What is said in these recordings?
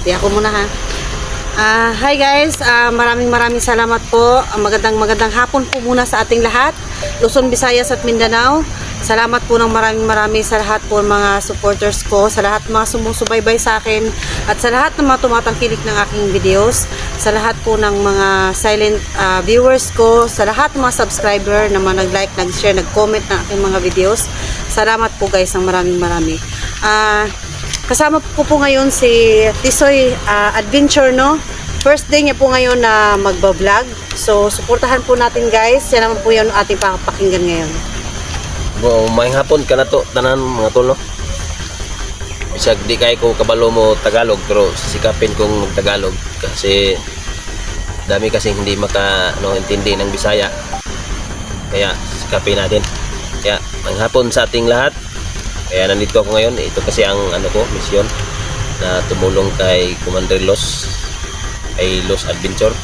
Di ako muna ha. Hi guys, maraming salamat po. Magandang hapon po muna sa ating lahat. Luzon, Visayas at Mindanao. Salamat po ng maraming sa lahat po mga supporters ko, sa lahat mga sumusubaybay sa akin at sa lahat ng mga tumatangkilik ng aking videos, sa lahat po ng mga silent viewers ko, sa lahat ng mga subscriber na mga nag-like, nag-share, nag-comment ng aking mga videos. Salamat po guys ng marami. Kasama ko po ngayon si Tisoy Adventure, no? First day niya po ngayon na magbablog. So, suportahan po natin guys. Yan naman po yung ating pakinggan ngayon. Maayong hapon ka na to, tanan mga tol, no? Bisag di kay ko kabalo mo Tagalog, pero sisikapin kong mag-Tagalog kasi dami kasing hindi intindi ng Bisaya. Kaya sikapin natin. Kaya maayong hapon sa ating lahat. Kaya nandito ako ngayon. Ito kasi ang misyon na tumulong kay Commander Los, kay Los Adventure.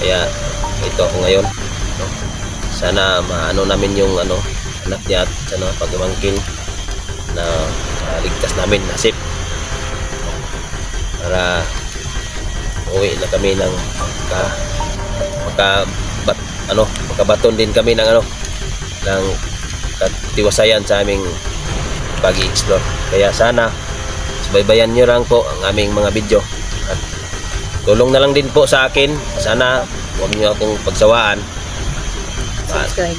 Kaya ito ako ngayon, no? Sana maano namin yung anak niya at sana pagmamangkin na ligtas namin nasip para uwi na kami ng makabaton din kami ng ng katiwasayan sa aming pag-i-explore. Kaya sana subaybayan nyo lang po ang aming mga video at tulong na lang din po sa akin. Sana huwag nyo akong pagsawaan.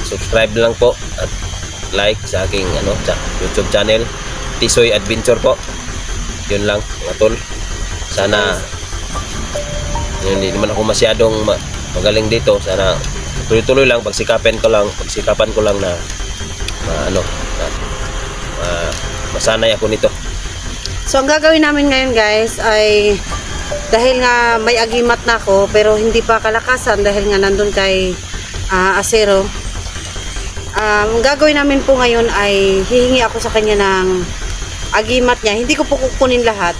Subscribe lang po at like sa aking sa YouTube channel Tisoy Adventure po. Yun lang mga tol. Sana hindi naman ako masyadong magaling dito. Sana tuloy-tuloy lang, pagsikapan ko lang na masanay ako nito. So, ang gagawin namin ngayon guys ay dahil nga may agimat na ako pero hindi pa kalakasan dahil nga nandun kay Asero. Ang gagawin namin po ngayon ay hihingi ako sa kanya ng agimat niya. Hindi ko po kukunin lahat.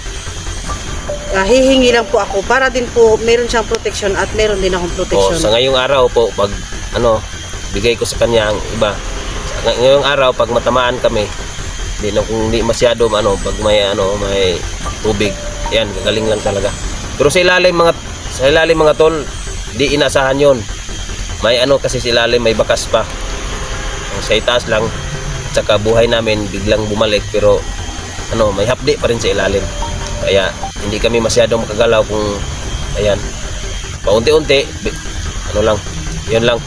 Hihingi lang po ako para din po meron siyang protection at meron din akong protection. Sa ngayong araw po, pag bigay ko sa kanya ang iba. Sa ngayong araw, pag matamaan kami, hindi masyado pag may tubig, yan gagaling lang talaga. Pero sa ilalim mga tol, di inasahan yon. May kasi sa ilalim may bakas pa. Sa itaas lang, tsaka buhay namin biglang bumalik, pero may hapdi pa rin sa ilalim. Kaya hindi kami masyadong makagalaw kung paunti-unti lang, yun lang.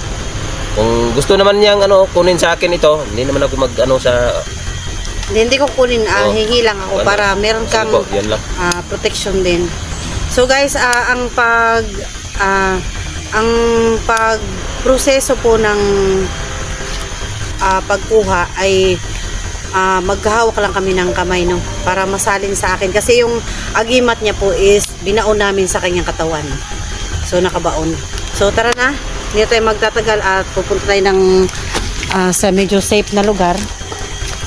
Kung gusto naman niyang kunin sa akin ito, hindi naman ako Hindi ko kunin, hingi lang ako para meron kang protection din. So guys, ang pagproseso po ng pagkuha ay maghahawak lang kami ng kamay, no, para masalin sa akin kasi yung agimat niya po is binaon namin sa kanyang katawan. So nakabaon. So tara na, hindi tayo magtatagal at pupunta tayo ng sa medyo safe na lugar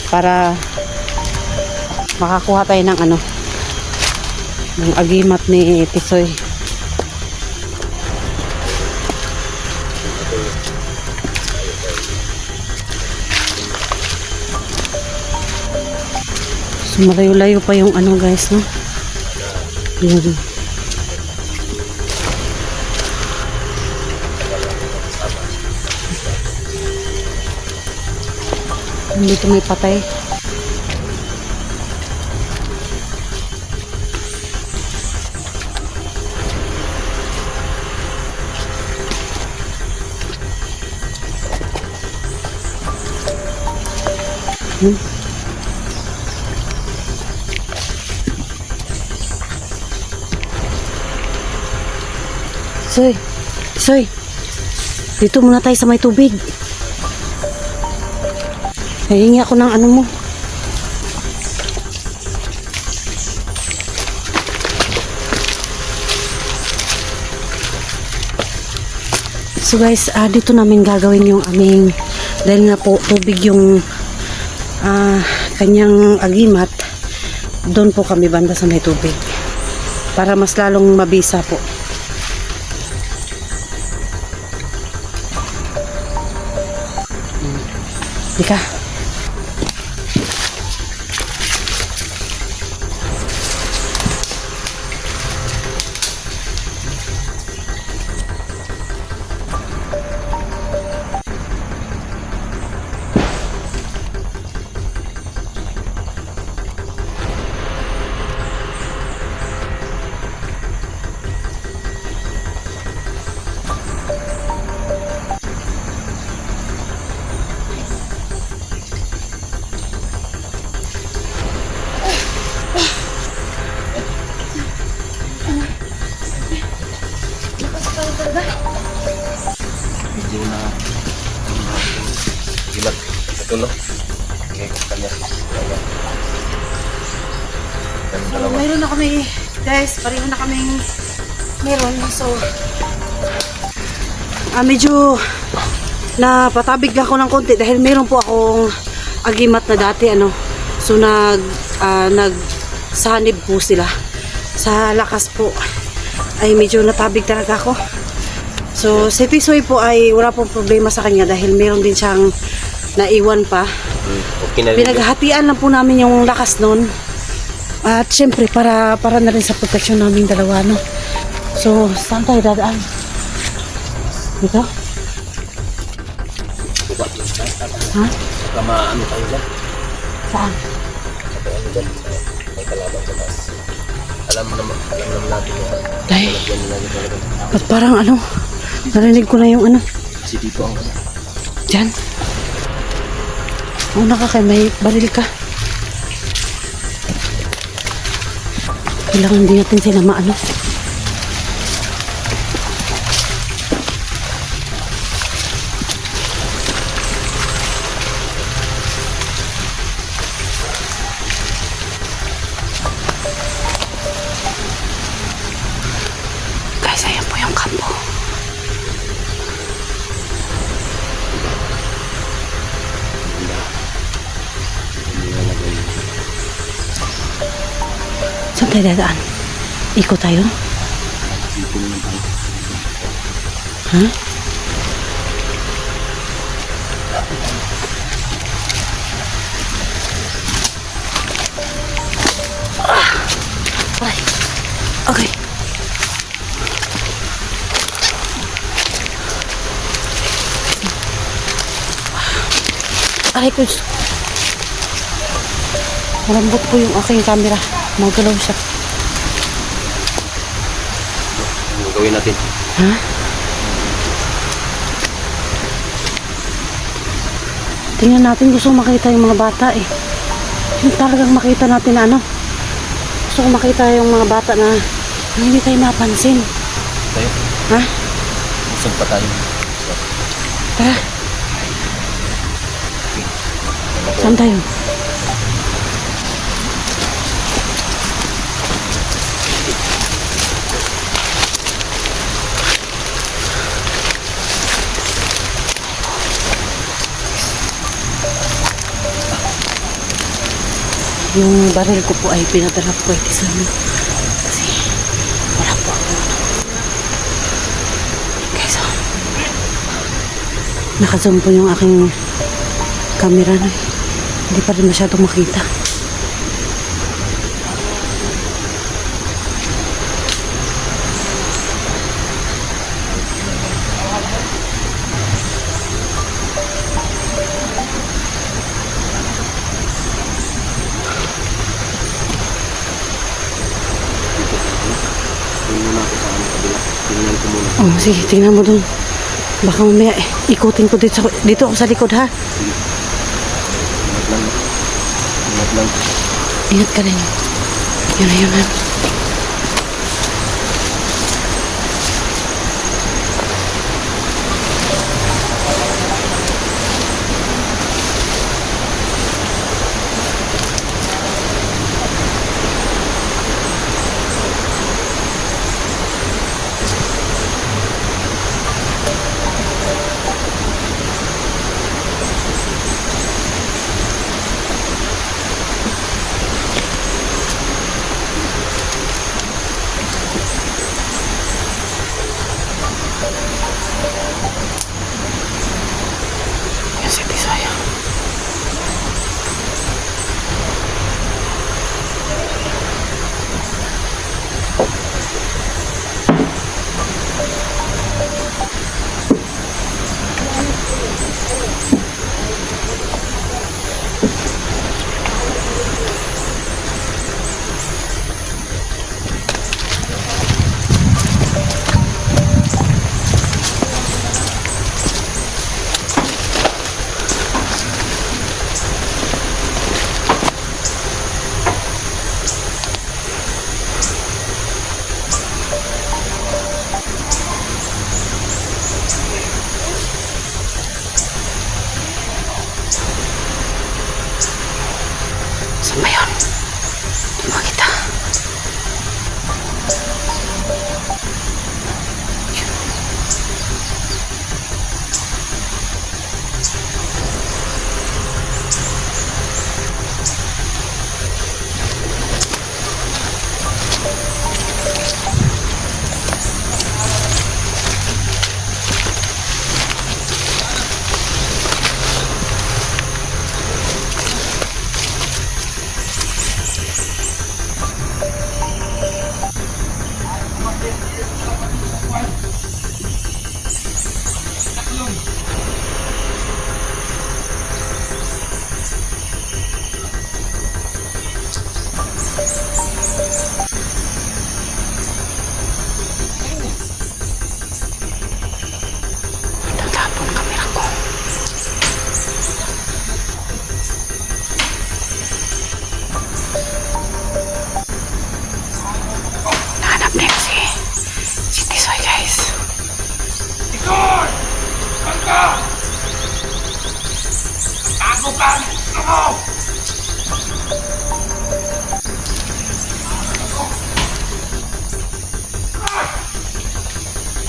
para makakuha tayo ng ng agimat ni Tisoy. So malayo-layo pa yung guys, no? Yan. Dito may patay. Soy, dito muna tayo sa may tubig. Hihingi ako ng mo. So guys, dito namin gagawin yung aming, dahil nga po tubig yung kanyang agimat, doon po kami banda sa may tubig para mas lalong mabisa po. Ika. dalawa. Mayroon na kami, guys. Pareho na kaming meron. So, medyo napatabig lang ako ng konti dahil meron po akong agimat na dati, ano. So, nagsanib po sila. Sa lakas po, ay medyo natabig talaga ako. So, si Tisoy po ay wala pong problema sa kanya dahil meron din siyang naiwan pa. Okay na rin. Pinaghatian lang po namin yung lakas nun. At syempre, para na rin sa protection namin dalawa, no? So, saan tayo dadaan? Dito? Ha? Baka maano tayo dyan. Saan? Ano dyan? May kalaban sa taas. Alam naman natin yan. Dahil, Yan nila yung talaga. ba't parang ano? Narinig ko na yung ano? Kasi dito ang ano. Diyan. Una ka kay may baril ka. Kailangan din natin sila maano. Guys, ayan po yung kampo. Saan tayo dadaan? Ikot tayo? Ha? Ay. Okay. Aray ko. Malambot po yung aking camera. Magalaw siya. Ano gawin natin? Ha? Tingnan natin. Gusto ko makita yung mga bata eh. Yung talagang makita natin na ano. Gusto ko makita yung mga bata na hindi tayo napansin. Tayo? Ha? Busog pa tayo. Tara. Saan tayo? Yung baril ko po ay pinadala ko kay Tisoy. Kasi wala po ako. Guys, oh. Naka-zoom po yung aking camera na. Hindi pa rin masyadong makita. Tingnan natin sa ano kabila. Tingnan ko muna. Oh, sige, tingnan mo dun. Baka mamaya ikutin ko dito ako sa likod, ha? Ingat lang. Ingat lang. Ingat ka rin. Yun na, yun na. Hanap na yun si Tisoy, guys. Tisoy! Saan ka? Tago ka! Ako!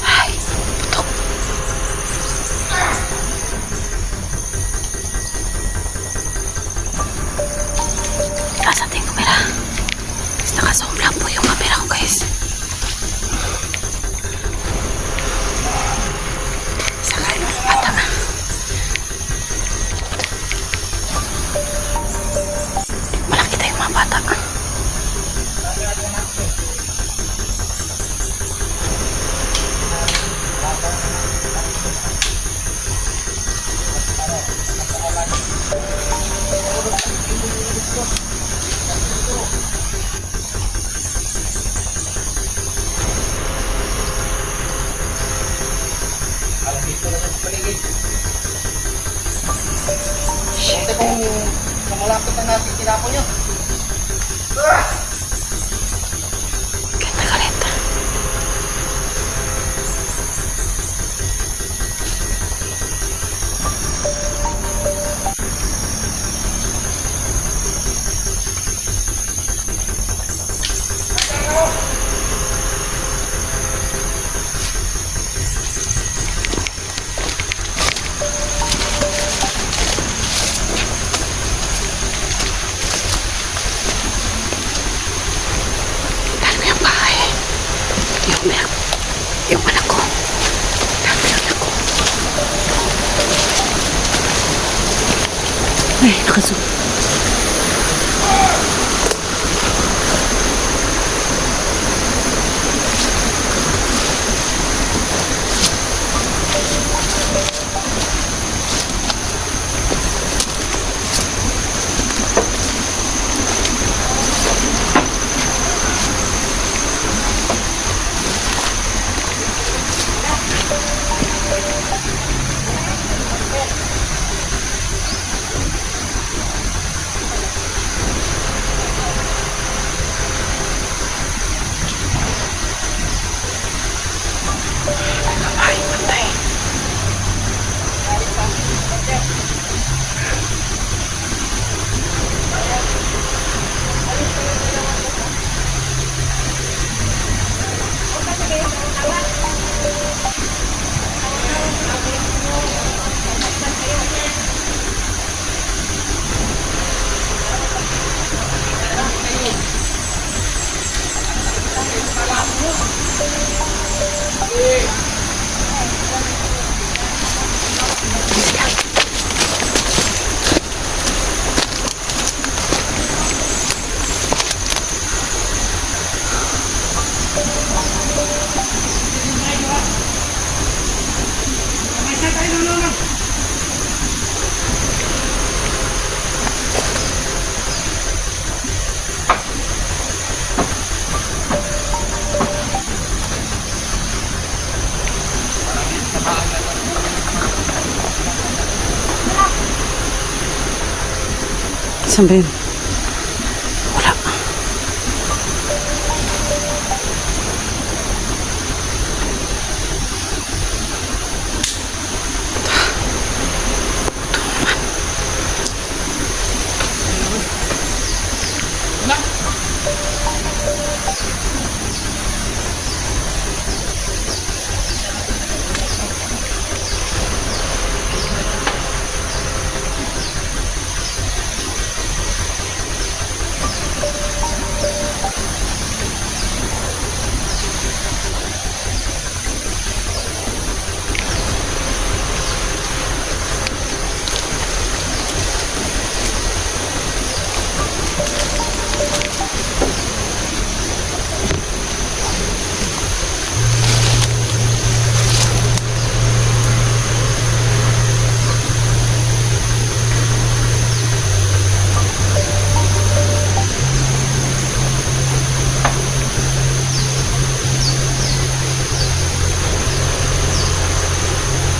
Ay, putok. Taas ating kamera. Guys, nakazoom lang po yung kamera ko, guys. Saka yung bata na. Malaki tayong mga bata. Shit. Malapit na natin tinapon nyo. Ganda galit. Tahan ko yung bahay. Yung anak ko. Tahan ko yung anak ko. Ay, nakazoom. Ay, patay. Saan ba yun? Wala.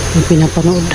Yung pinapanood.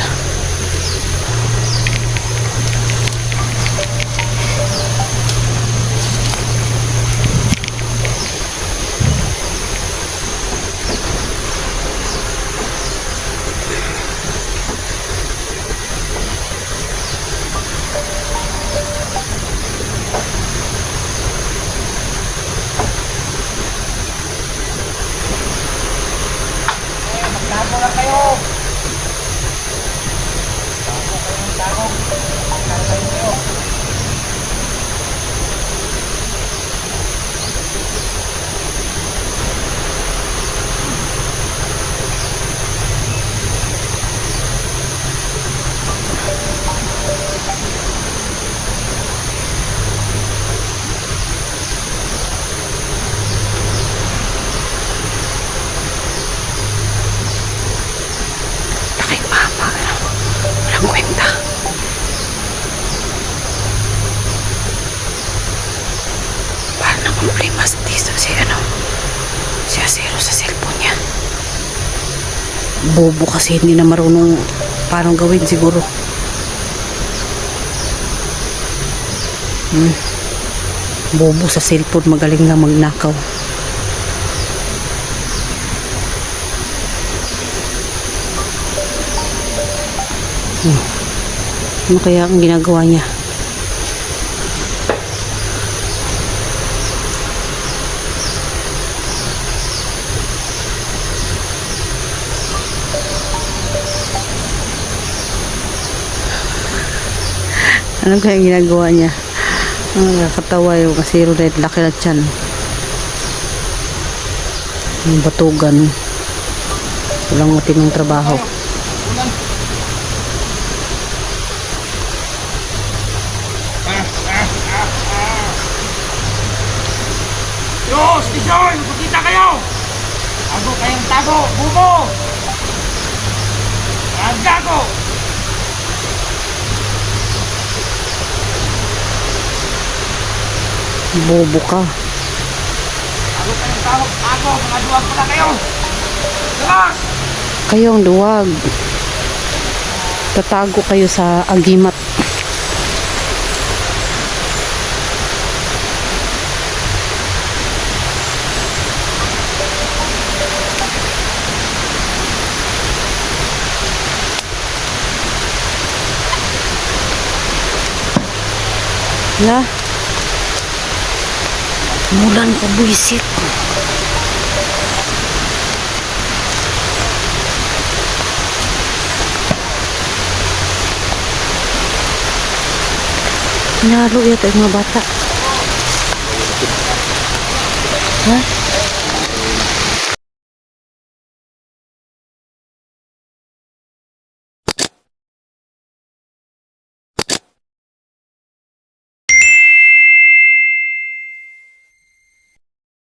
problema dito si Asero sa cellphone niya. Bobo kasi hindi na marunong paano gawin siguro. Bobo sa cellphone, magaling lang magnakaw. Ano kaya ang ginagawa niya? Ano kaya ang ginagawa niya? Nakakatawa yung Asero dahil laki na tiyan. Yung batugan. Walang matinong trabaho. Yo, station! Magkita kayo! Tago kayong tago! Bubo! Gago! Bobo ka. Tago kayong tago! Tago! Mga duwag pala kayo! Labas! Kayo ang duwag. Tatago kayo sa agimat. Lah, mulan ka buisit. Nalo yata yung mga bata. Ha?